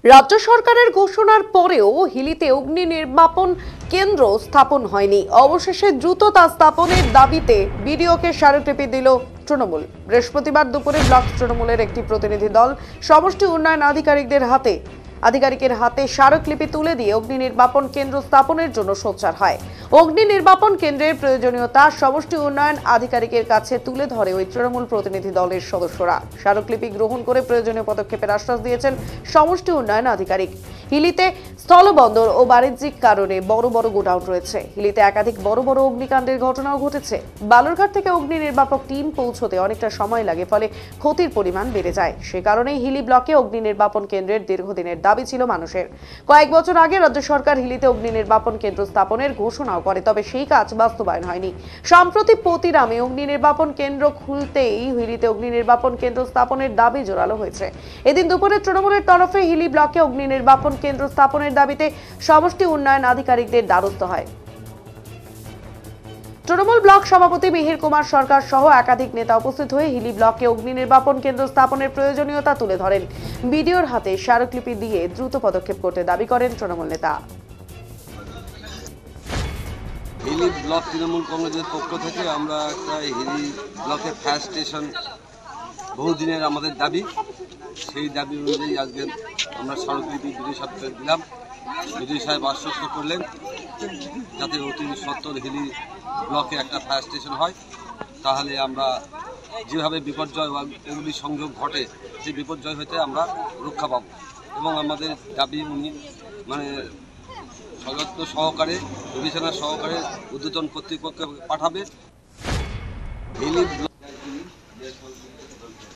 রাজ্য সরকারের ঘোষণার পরেও হিলিতে অগ্নি নির্বাপন কেন্দ্র স্থাপন হয়নি। অবশেষে দ্রুত তা স্থাপনের দাবিতে বিডিওকে স্মারকলিপি দিল তৃণমূল। বৃহস্পতিবার দুপুরে ব্লক তৃণমূলের একটি প্রতিনিধি দল সমষ্টি উন্নয়ন আধিকারিকের হাতে স্মারকলিপি তুলে দিয়ে অগ্নি নির্বাপন কেন্দ্র স্থাপনের জন্য সোচ্চার হয়। অগ্নি নির্বাপন কেন্দ্রের প্রয়োজনীয়তা সমষ্টি উন্নয়ন আধিকারিকের কাছে তুলে ধরে ওই তৃণমূল প্রতিনিধি দলের সদস্যরা। স্মারকলিপি গ্রহণ করে প্রয়োজনীয় পদক্ষেপের আশ্বাস দিয়েছেন সমষ্টি উন্নয়ন আধিকারিক। হিলিতে স্থলবন্দর ও বাণিজ্যিক কারণে বড় বড় গোডাউন রয়েছে। হিলিতে একাধিক বড় বড় অগ্নিকাণ্ডের ঘটনাও ঘটেছে। বালুরঘাট থেকে অগ্নি নির্বাপক টিম পৌঁছতে অনেকটা সময় লাগে, ফলে ক্ষতির পরিমাণ বেড়ে যায়। সে কারণেই হিলি ব্লকে অগ্নি নির্বাপন কেন্দ্রের দীর্ঘদিনের দাবি ছিল মানুষের। কয়েক বছর আগে রাজ্য সরকার হিলিতে অগ্নি নির্বাপন কেন্দ্র স্থাপনের ঘোষণাও করে, তবে সেই কাজ বাস্তবায়ন হয়নি। সম্প্রতি পতিরামে অগ্নি নির্বাপন কেন্দ্র খুলতেই হিলিতে অগ্নি নির্বাপন কেন্দ্র স্থাপনের দাবি জোরালো হয়েছে। এদিন দুপুরে তৃণমূলের তরফে হিলি ব্লকে অগ্নি নির্বাপন কেন্দ্র স্থাপনের দাবিতে সমষ্টি উন্নয়ন আধিকারিকদের দ্বারস্থ হয়। তৃণমূল ব্লক সভাপতি মিহির কুমার সরকার সহ একাধিক নেতা উপস্থিত হয়ে হিলি ব্লকে অগ্নি নির্বাপন কেন্দ্র স্থাপনের প্রয়োজনীয়তা তুলে ধরেন। বিডিওর হাতে স্মারকলিপি দিয়ে দ্রুত পদক্ষেপ করতে দাবি করেন তৃণমূল নেতা। হিলি ব্লক তৃণমূল কংগ্রেসের পক্ষ থেকে আমরা একটা হিলি ব্লকের ফায়ার স্টেশন বহুদিনের আমাদের দাবি, সেই দাবি অনুযায়ী আজকে আমরা স্মারকলিপি বিডিও সাহেবকে দিলাম। বিডিও সাহেব আশ্বস্ত করলেন যাতে অতি সত্বর হিলি ব্লকে একটা ফায়ার স্টেশন হয়, তাহলে আমরা যেভাবে বিপর্যয় বা এগুলি সংযোগ ঘটে সেই বিপর্যয় হতে আমরা রক্ষা পাব। এবং আমাদের দাবি উনি সযত্ন সহকারে বিবেচনা সহকারে ঊর্ধ্বতন কর্তৃপক্ষকে পাঠাবে। হিলি ব্লক